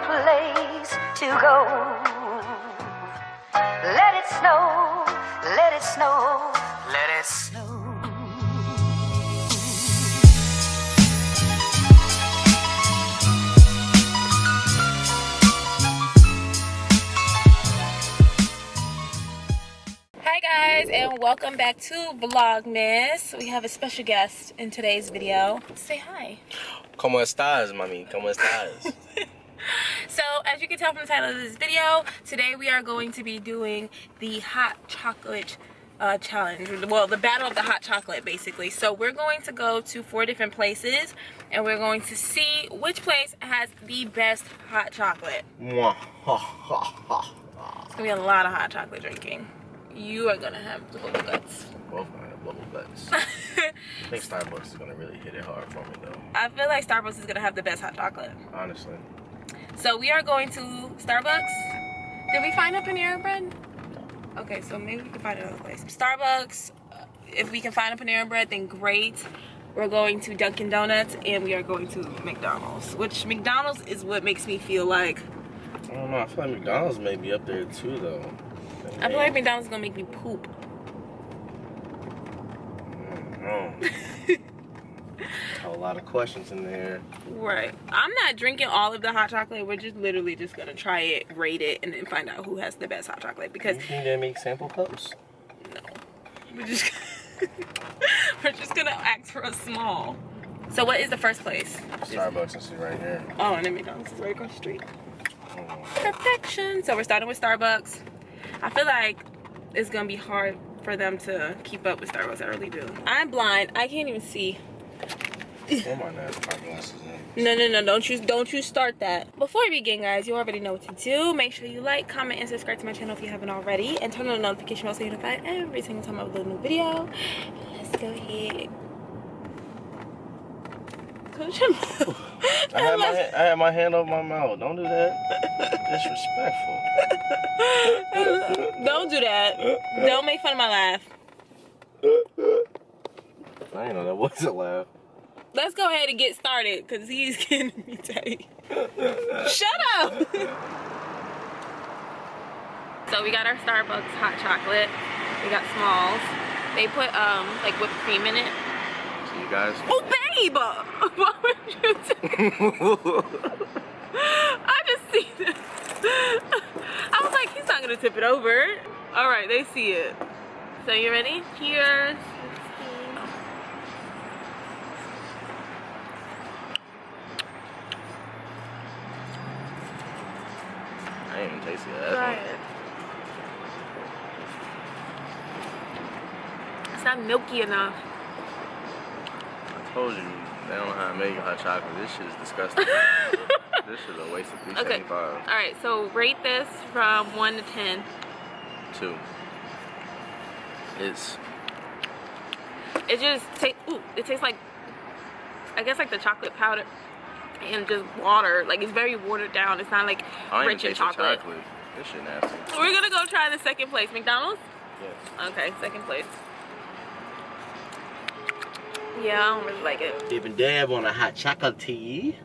place to go. Let it snow, let it snow, let it snow. Hi guys, and welcome back to Vlogmas. We have a special guest in today's video. Say hi. ¿Cómo estás, mami? ¿Cómo estás? So, as you can tell from the title of this video, today we are going to be doing the hot chocolate challenge. Well, the battle of the hot chocolate, basically. So, we're going to go to 4 different places, and we're going to see which place has the best hot chocolate. It's going to be a lot of hot chocolate drinking. You are going to have the bubble guts. Both gonna have bubble guts. I think Starbucks is gonna really hit it hard for me though. I feel like Starbucks is gonna have the best hot chocolate. Honestly. So we are going to Starbucks. Did we find a Panera Bread? No. Okay, so maybe we can find another place. Starbucks, if we can find a Panera Bread, then great. We're going to Dunkin' Donuts, and we are going to McDonald's. Which McDonald's is what makes me feel like... I don't know, I feel like McDonald's may be up there too though. I feel like McDonald's is gonna make me poop. A lot of questions in there. Right. I'm not drinking all of the hot chocolate. We're just literally just gonna try it, rate it, and then find out who has the best hot chocolate. Because you think they make sample cups? No. We're just gonna ask for a small. So what is the first place? Starbucks is right here. Oh, and then McDonald's is right across the street. Perfection. So we're starting with Starbucks. I feel like it's gonna be hard for them to keep up with Starbucks. I really do. I'm blind. I can't even see. Oh my God, my glasses in. No, don't you start that. Before we begin, guys, you already know what to do. Make sure you like, comment, and subscribe to my channel if you haven't already, and turn on the notification bell so you're notified every single time I upload a new video. Let's go ahead. I had my hand over my mouth. Don't do that. Disrespectful. Don't do that. Don't make fun of my laugh. I didn't know that was a laugh. Let's go ahead and get started, because he's getting me tight. Shut up! So we got our Starbucks hot chocolate. We got smalls. They put like whipped cream in it. So you guys. Oh babe! What would you do? I just see this. I was like, he's not gonna tip it over. Alright, they see it. So you ready? Cheers. I ain't even tasted that. Try it. It's not milky enough. I told you, they don't know how to make hot chocolate. This shit is disgusting. This is a waste of $3.75. Okay. Alright, so rate this from 1 to 10. 2. It just tastes, it tastes like, I guess like the chocolate powder and just water. Like it's very watered down. It's not like rich in chocolate. This shit nasty. We're gonna go try the second place. McDonald's? Yes. Okay, second place. Yeah, I don't really like it. Dib and dab on a hot chocolate tea.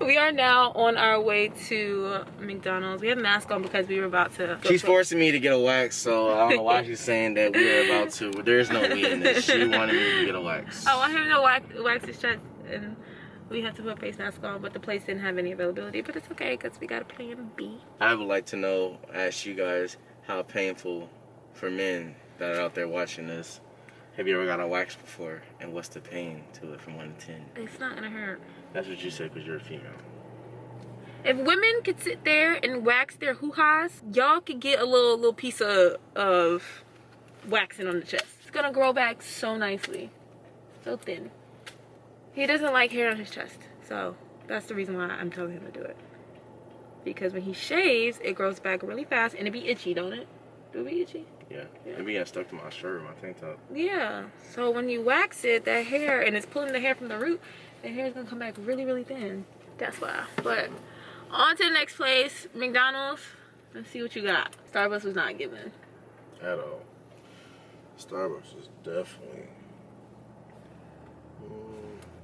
We are now on our way to McDonald's. We have a mask on because we were about to She's forcing me to get a wax, so I don't know why she's saying that we are about to. There's no we in this. She wanted me to get a wax. I want him to wax his chest, and we had to put a face mask on, but the place didn't have any availability. But it's okay because we got a plan B. I would like to know, ask you guys, how painful for men that are out there watching this. Have you ever got a wax before? And what's the pain to it from 1 to 10? It's not gonna hurt. That's what you said because you're a female. If women could sit there and wax their hoo-has, y'all could get a little piece of waxing on the chest. It's gonna grow back so nicely. So thin. He doesn't like hair on his chest. So that's the reason why I'm telling him to do it. Because when he shaves, it grows back really fast and it be itchy, don't it? Do it be itchy? Yeah. It be getting stuck to my shirt, my tank top. Yeah. So when you wax it, that hair, and it's pulling the hair from the root, the hair is gonna come back really, really thin. That's why. But on to the next place, McDonald's. Let's see what you got. Starbucks was not given. At all. Starbucks is definitely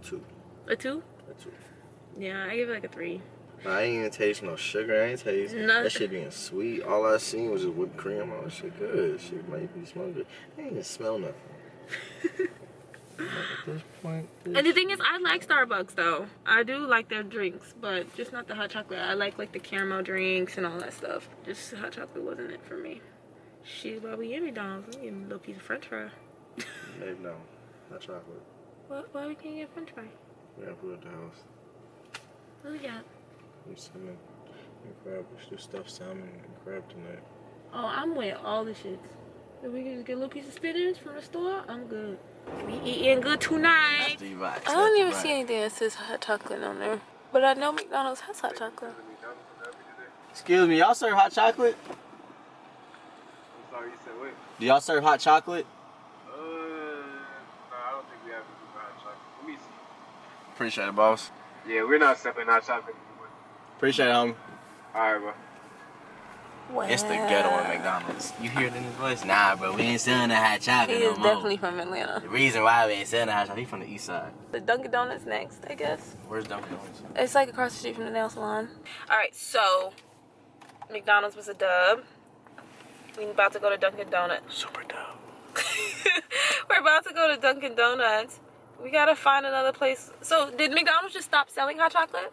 2. A 2? A 2. Yeah, I give it like a 3. I ain't even taste no sugar. I ain't taste that shit being sweet. All I seen was just whipped cream. Oh, shit good. Shit might be smell good. I ain't even smell nothing. Like at this point. And the thing is, I like Starbucks though. I do like their drinks, but just not the hot chocolate. I like the caramel drinks and all that stuff. Just hot chocolate wasn't it for me. Shit, while we in McDonald's, we get a little piece of French fry. Maybe no, hot chocolate. Why we can't get French fry? We gotta put it at the house. What we got? Salmon and crab. We should do stuffed salmon and crab tonight. Oh, I'm with all the shits. If we can just get a little piece of spinach from the store, I'm good. We eating good tonight. I don't even see anything that says hot chocolate on there. But I know McDonald's has hot chocolate. Excuse me, y'all serve hot chocolate? I'm sorry, you said what? Do y'all serve hot chocolate? No, I don't think we have hot chocolate. Let me see. Appreciate it, boss. Yeah, we're not selling hot chocolate anymore. Appreciate it, homie. Alright, bro. Wow. It's the ghetto at McDonald's. You hear it in his voice? Nah, bro, we ain't selling the hot chocolate He no is more. definitely from Atlanta. The reason why we ain't selling the hot chocolate, he from the east side. The Dunkin' Donuts next, I guess. Where's Dunkin' Donuts? It's like across the street from the nail salon. Alright, so McDonald's was a dub. We about to go to Dunkin' Donuts. Super dub. We're about to go to Dunkin' Donuts. We gotta find another place. So did McDonald's just stop selling hot chocolate?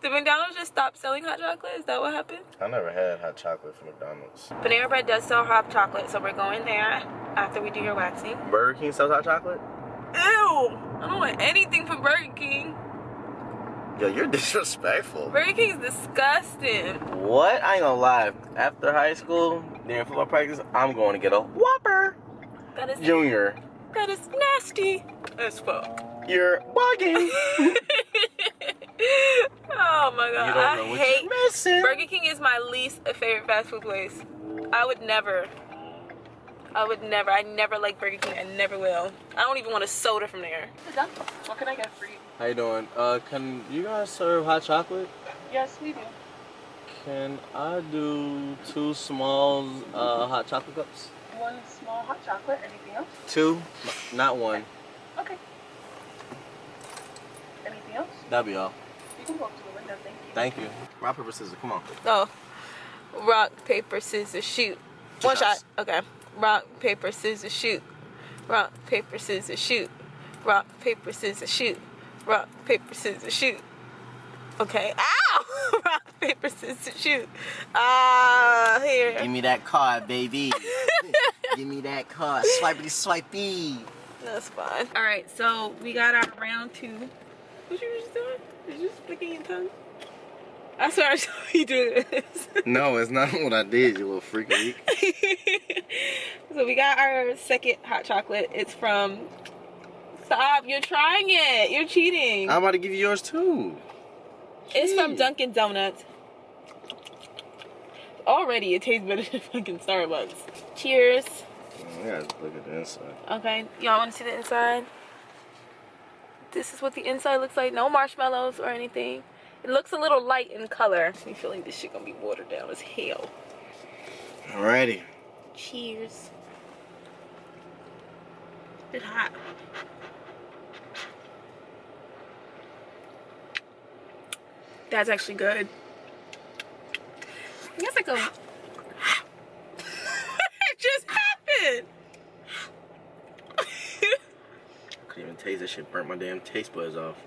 Did McDonald's just stop selling hot chocolate? Is that what happened? I never had hot chocolate from McDonald's. Panera Bread does sell hot chocolate, so we're going there after we do your waxing. Burger King sells hot chocolate? Ew! I don't want anything from Burger King. Yo, you're disrespectful. Burger King's disgusting. What? I ain't gonna lie. After high school, during football practice, I'm going to get a Whopper That is Junior. That is nasty as fuck. You're bugging. Oh my god, You don't know what you're missing. Burger King is my least favorite fast food place. I never like Burger King. I never will. I don't even want a soda from there. What can I get for you? How you doing? Can you guys serve hot chocolate? Yes, we do. Can I do 2 small hot chocolate cups? 1 small hot chocolate. Anything else? 2, not 1. Okay. Anything else? That'll be all. You can go up to the window. Thank you. Thank you. Rock, paper, scissors. Come on. Oh. Rock, paper, scissors, shoot. 1 shot. Okay. Rock, paper, scissors, shoot. Rock, paper, scissors, shoot. Rock, paper, scissors, shoot. Rock, paper, scissors, shoot. Okay. Ow! Rock, paper, scissors, shoot. Here. Give me that card, baby. Give me that card. Swipey, swipey. That's fine. Alright, so we got our round 2. What you just doing? Did you just flicking your tongue? I swear I saw you do this. No, it's not what I did, you little freaky. So we got our second hot chocolate. It's from... Stop, you're trying it. You're cheating. I'm about to give you yours too. It's from Dunkin' Donuts. Already, it tastes better than fucking Starbucks. Cheers. I gotta look at the inside. Okay, y'all want to see the inside? This is what the inside looks like. No marshmallows or anything. It looks a little light in color. I feel like this shit gonna be watered down as hell. Alrighty. Cheers. It's hot. That's actually good. I guess like a... It just happened! I couldn't even taste that shit. Burnt my damn taste buds off.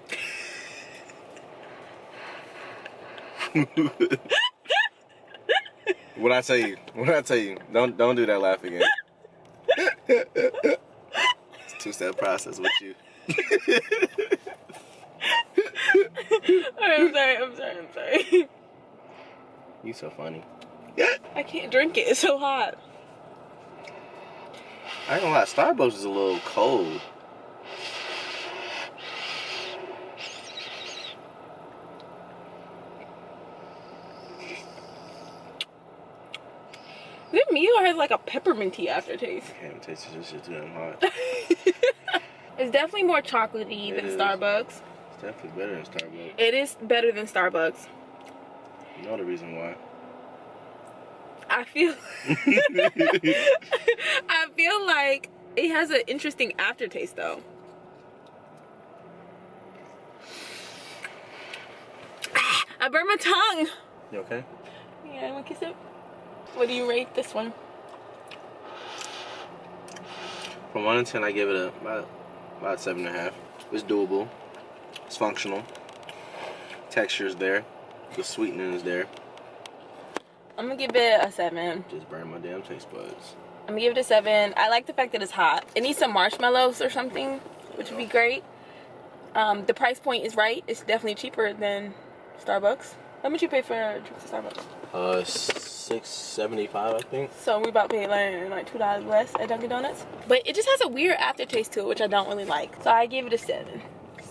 What I tell you? What I tell you? Don't do that laugh again. It's a 2-step process with you. I'm sorry. You so funny. I can't drink it. It's so hot. I ain't gonna lie. Starbucks is a little cold. This meal has like a pepperminty aftertaste. I can't even taste this shit too damn hot. It's definitely more chocolatey than Starbucks. It's definitely better than Starbucks. It is better than Starbucks. You know the reason why. I feel I feel like it has an interesting aftertaste though. I burned my tongue. You okay? Yeah, you want to kiss it? What do you rate this one? From 1 to 10, I give it about 7.5. It's doable. It's functional. Texture's there. The sweetening is there. I'm gonna give it a 7. Just burn my damn taste buds. I'm gonna give it a 7. I like the fact that it's hot. It needs some marshmallows or something, which would be great. The price point is right. It's definitely cheaper than Starbucks. How much you pay for a drink at Starbucks? $6.75, I think. So we about to pay like $2 less at Dunkin' Donuts. But it just has a weird aftertaste to it, which I don't really like. So I give it a 7.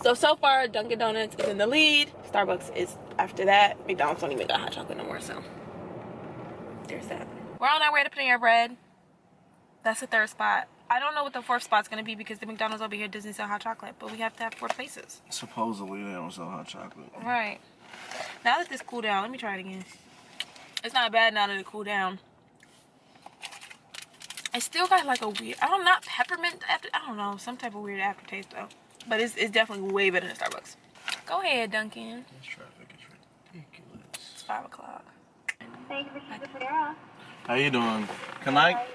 So far, Dunkin' Donuts is in the lead. Starbucks is after that. McDonald's don't even got hot chocolate no more, so there's that. We're on our way to Panera Bread. That's the 3rd spot. I don't know what the 4th spot's gonna be because the McDonald's over here doesn't sell hot chocolate, but we have to have 4 places. Supposedly they don't sell hot chocolate. Right. Now that this cooled down, let me try it again. It's not bad now that it cooled down. It still got like a weird, not peppermint after, I don't know, some type of weird aftertaste though. But it's definitely way better than Starbucks. Go ahead, Dunkin'. This traffic is ridiculous. It's 5 o'clock. Thank you for choosing Panera. How you doing? Can How I? are you?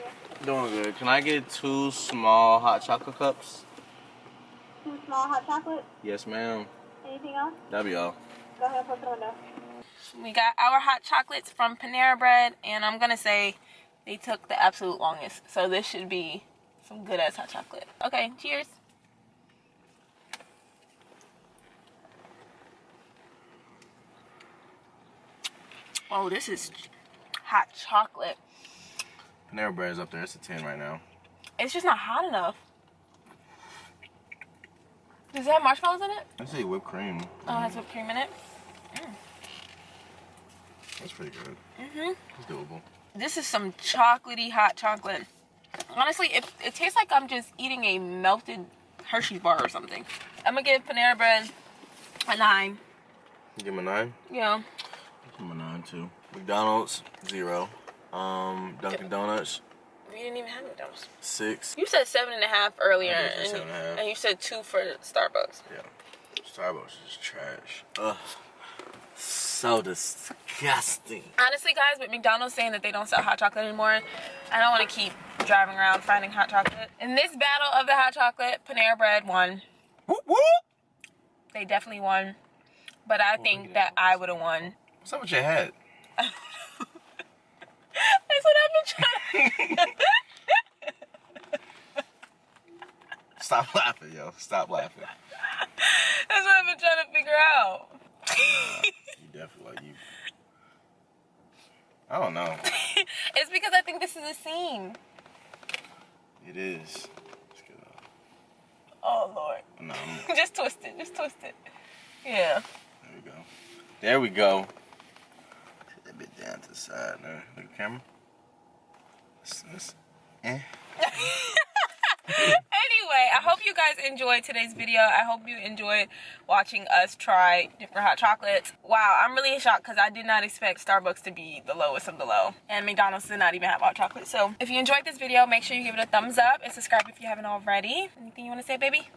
Doing good. Can I get 2 small hot chocolate cups? 2 small hot chocolate. Yes, ma'am. Anything else? That'll be all. Go ahead and put the window. We got our hot chocolates from Panera Bread, and I'm gonna say they took the absolute longest. So this should be some good ass hot chocolate. Okay, cheers. Oh, this is hot chocolate. Panera Bread is up there. It's a 10 right now. It's just not hot enough. Does it have marshmallows in it? I say whipped cream. Oh, it has whipped cream in it. That's pretty good. Mm-hmm. It's doable. This is some chocolatey hot chocolate. Honestly, it tastes like I'm just eating a melted Hershey bar or something. I'm gonna give Panera Bread a 9. You give him a 9? Yeah. Give him a 9 too. McDonald's 0. Dunkin' Donuts. We didn't even have McDonald's. 6. You said 7.5 earlier, I did say 7.5. and you said 2 for Starbucks. Yeah. Starbucks is trash. Ugh. So disgusting. Honestly, guys, with McDonald's saying that they don't sell hot chocolate anymore, I don't want to keep driving around finding hot chocolate. In this battle of the hot chocolate, Panera Bread won. Whoop, whoop. They definitely won. But I think that I would have won. What's up with your head? That's what I've been trying to... Stop laughing, yo. Stop laughing. That's what I've been trying to figure out. You definitely like you. I don't know. It's because I think this is a scene. It is. Let's get it off. Oh, Lord. No, Just twist it. Just twist it. Yeah. there we go. There we go. Put that bit down to the side there. Look at the camera. Anyway, I hope you guys enjoyed today's video. I hope you enjoyed watching us try different hot chocolates. Wow, I'm really shocked because I did not expect Starbucks to be the lowest of the low. And McDonald's did not even have hot chocolate. So if you enjoyed this video, make sure you give it a thumbs up and subscribe if you haven't already. Anything you want to say, baby?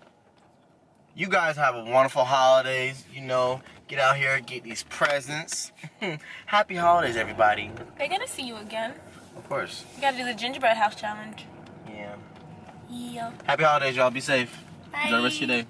You guys have a wonderful holidays. You know, get out here, get these presents. Happy holidays, everybody. They're going to see you again. Of course. You got to do the gingerbread house challenge. Yeah. Yeah. Happy holidays, y'all. Be safe. Bye. Enjoy the rest of your day.